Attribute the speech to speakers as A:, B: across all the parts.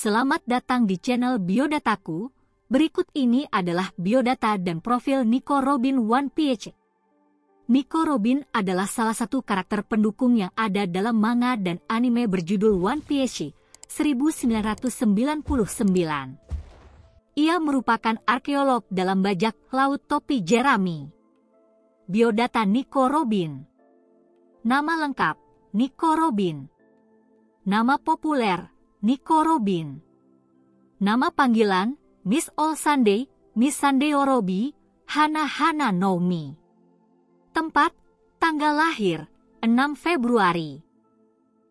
A: Selamat datang di channel Biodataku. Berikut ini adalah biodata dan profil Nico Robin One Piece. Nico Robin adalah salah satu karakter pendukung yang ada dalam manga dan anime berjudul One Piece 1999. Ia merupakan arkeolog dalam bajak laut topi jerami. Biodata Nico Robin. Nama lengkap, Nico Robin. Nama populer, Nico Robin. Nama panggilan, Miss All Sunday, Miss Sunday Orobi, Hana Hana no Mi. Tempat, tanggal lahir, 6 Februari.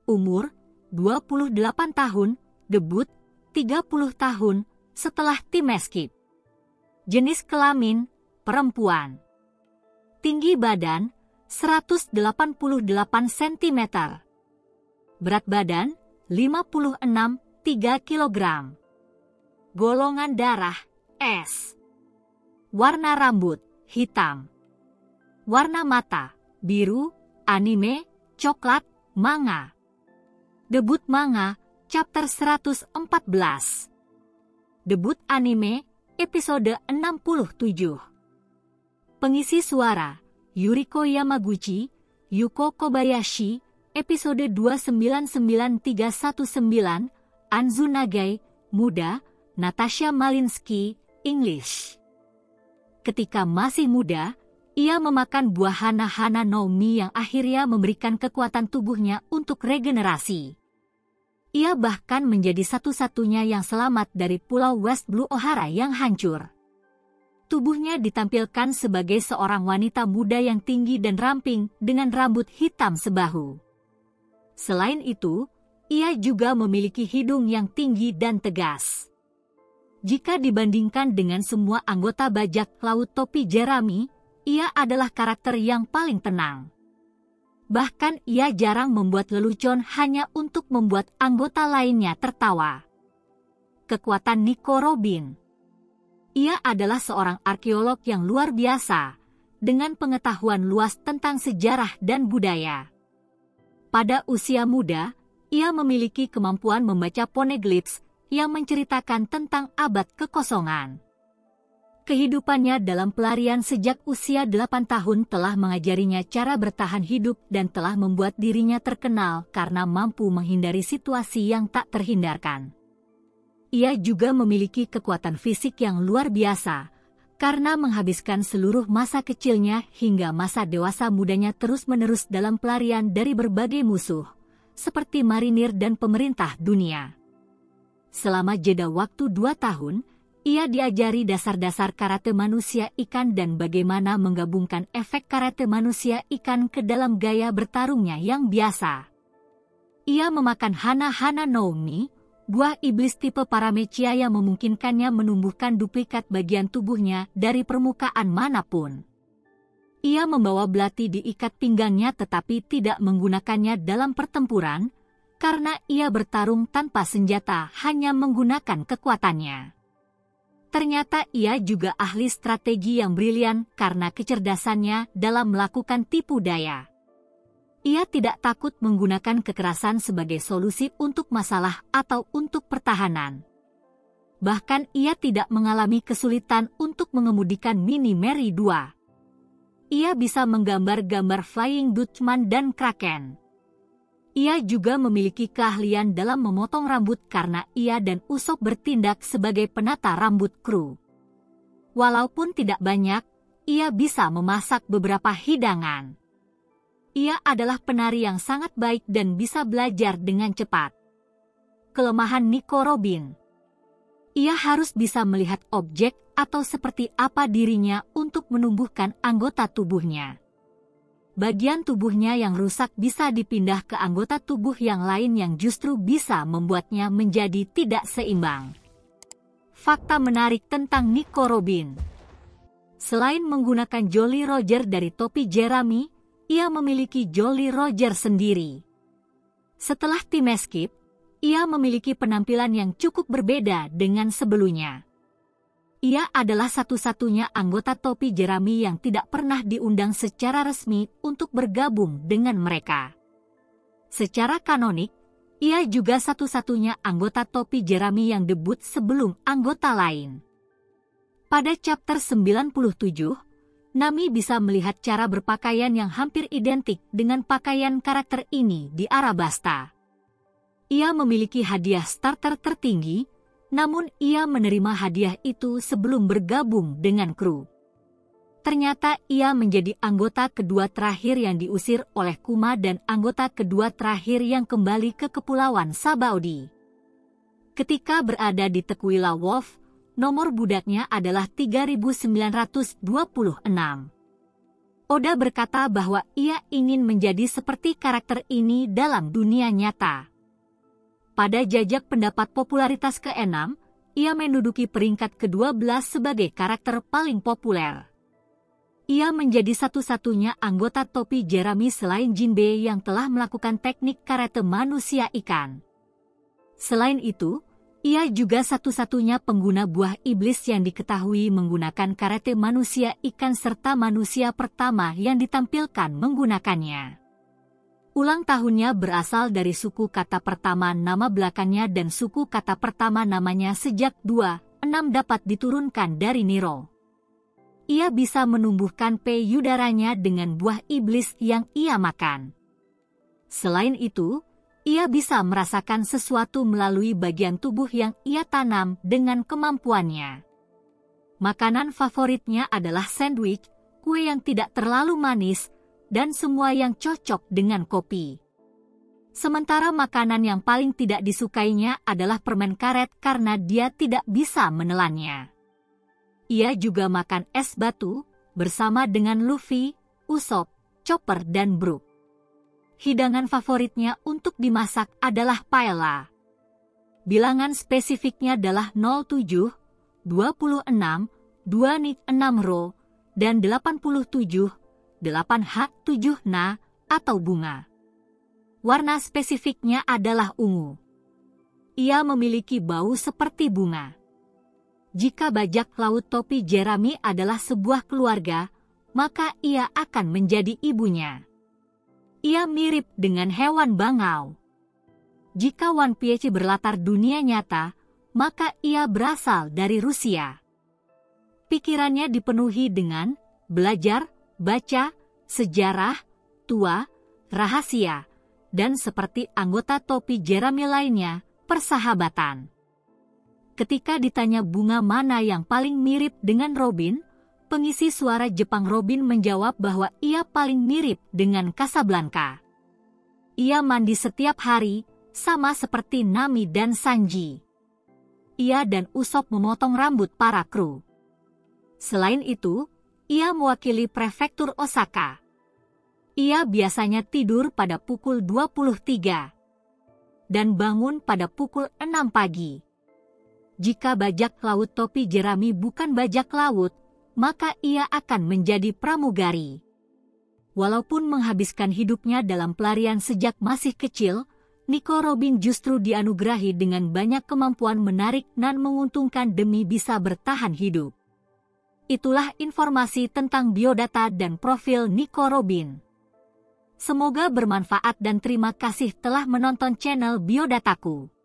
A: Umur, 28 tahun, debut, 30 tahun, setelah tim Eskip. Jenis kelamin, perempuan. Tinggi badan, 188 cm. Berat badan, 56,3 kg. Golongan darah, S. Warna rambut, hitam. Warna mata, biru, anime, coklat, manga. Debut manga, chapter 114. Debut anime, episode 67. Pengisi suara, Yuriko Yamaguchi, Yuko Kobayashi, episode 299319, Anzu Nagai, muda, Natasha Malinsky, English. Ketika masih muda, ia memakan buah Hana Hana no Mi yang akhirnya memberikan kekuatan tubuhnya untuk regenerasi. Ia bahkan menjadi satu-satunya yang selamat dari Pulau West Blue Ohara yang hancur. Tubuhnya ditampilkan sebagai seorang wanita muda yang tinggi dan ramping dengan rambut hitam sebahu. Selain itu, ia juga memiliki hidung yang tinggi dan tegas. Jika dibandingkan dengan semua anggota bajak laut topi jerami, ia adalah karakter yang paling tenang. Bahkan ia jarang membuat lelucon hanya untuk membuat anggota lainnya tertawa. Kekuatan Nico Robin. Ia adalah seorang arkeolog yang luar biasa, dengan pengetahuan luas tentang sejarah dan budaya. Pada usia muda, ia memiliki kemampuan membaca poneglyphs yang menceritakan tentang abad kekosongan. Kehidupannya dalam pelarian sejak usia 8 tahun telah mengajarinya cara bertahan hidup dan telah membuat dirinya terkenal karena mampu menghindari situasi yang tak terhindarkan. Ia juga memiliki kekuatan fisik yang luar biasa, karena menghabiskan seluruh masa kecilnya hingga masa dewasa mudanya terus-menerus dalam pelarian dari berbagai musuh, seperti marinir dan pemerintah dunia. Selama jeda waktu 2 tahun, ia diajari dasar-dasar karate manusia ikan dan bagaimana menggabungkan efek karate manusia ikan ke dalam gaya bertarungnya yang biasa. Ia memakan Hana Hana no Mi, buah iblis tipe Paramecia yang memungkinkannya menumbuhkan duplikat bagian tubuhnya dari permukaan manapun. Ia membawa belati diikat pinggangnya tetapi tidak menggunakannya dalam pertempuran, karena ia bertarung tanpa senjata hanya menggunakan kekuatannya. Ternyata ia juga ahli strategi yang brilian karena kecerdasannya dalam melakukan tipu daya. Ia tidak takut menggunakan kekerasan sebagai solusi untuk masalah atau untuk pertahanan. Bahkan ia tidak mengalami kesulitan untuk mengemudikan Mini Mary 2. Ia bisa menggambar-gambar Flying Dutchman dan Kraken. Ia juga memiliki keahlian dalam memotong rambut karena ia dan Usopp bertindak sebagai penata rambut kru. Walaupun tidak banyak, ia bisa memasak beberapa hidangan. Ia adalah penari yang sangat baik dan bisa belajar dengan cepat. Kelemahan Nico Robin. Ia harus bisa melihat objek atau seperti apa dirinya untuk menumbuhkan anggota tubuhnya. Bagian tubuhnya yang rusak bisa dipindah ke anggota tubuh yang lain yang justru bisa membuatnya menjadi tidak seimbang. Fakta menarik tentang Nico Robin. Selain menggunakan Jolly Roger dari topi jerami, ia memiliki Jolly Roger sendiri. Setelah tim Eskip, ia memiliki penampilan yang cukup berbeda dengan sebelumnya. Ia adalah satu-satunya anggota topi jerami yang tidak pernah diundang secara resmi untuk bergabung dengan mereka. Secara kanonik, Ia juga satu-satunya anggota topi jerami yang debut sebelum anggota lain. Pada chapter 97, Nami bisa melihat cara berpakaian yang hampir identik dengan pakaian karakter ini di Arabasta. Ia memiliki hadiah starter tertinggi, namun ia menerima hadiah itu sebelum bergabung dengan kru. Ternyata ia menjadi anggota kedua terakhir yang diusir oleh Kuma dan anggota kedua terakhir yang kembali ke Kepulauan Sabaudi. Ketika berada di Tequila Wolf, nomor budaknya adalah 3926. Oda berkata bahwa ia ingin menjadi seperti karakter ini dalam dunia nyata. Pada jajak pendapat popularitas ke-6, ia menduduki peringkat ke-12 sebagai karakter paling populer. Ia menjadi satu-satunya anggota topi jerami selain Jinbei yang telah melakukan teknik karate manusia ikan. Selain itu, ia juga satu-satunya pengguna buah iblis yang diketahui menggunakan karate manusia ikan serta manusia pertama yang ditampilkan menggunakannya. Ulang tahunnya berasal dari suku kata pertama nama belakangnya dan suku kata pertama namanya sejak 2-6 dapat diturunkan dari Niro. Ia bisa menumbuhkan payudaranya dengan buah iblis yang ia makan. Selain itu, ia bisa merasakan sesuatu melalui bagian tubuh yang ia tanam dengan kemampuannya. Makanan favoritnya adalah sandwich, kue yang tidak terlalu manis, dan semua yang cocok dengan kopi. Sementara makanan yang paling tidak disukainya adalah permen karet karena dia tidak bisa menelannya. Ia juga makan es batu bersama dengan Luffy, Usopp, Chopper, dan Brook. Hidangan favoritnya untuk dimasak adalah paella. Bilangan spesifiknya adalah 07, 26, 2 ro, dan 87, 8H7 na, atau bunga. Warna spesifiknya adalah ungu. Ia memiliki bau seperti bunga. Jika bajak laut topi jerami adalah sebuah keluarga, maka ia akan menjadi ibunya. Ia mirip dengan hewan bangau. Jika One Piece berlatar dunia nyata, maka ia berasal dari Rusia. Pikirannya dipenuhi dengan belajar, baca, sejarah, tua, rahasia, dan seperti anggota topi jerami lainnya, persahabatan. Ketika ditanya bunga mana yang paling mirip dengan Robin, pengisi suara Jepang Robin menjawab bahwa ia paling mirip dengan Casablanca. Ia mandi setiap hari, sama seperti Nami dan Sanji. Ia dan Usopp memotong rambut para kru. Selain itu, ia mewakili prefektur Osaka. Ia biasanya tidur pada pukul 23 dan bangun pada pukul 6 pagi. Jika bajak laut topi jerami bukan bajak laut, maka ia akan menjadi pramugari. Walaupun menghabiskan hidupnya dalam pelarian sejak masih kecil, Nico Robin justru dianugerahi dengan banyak kemampuan menarik dan menguntungkan demi bisa bertahan hidup. Itulah informasi tentang biodata dan profil Nico Robin. Semoga bermanfaat dan terima kasih telah menonton channel Biodataku.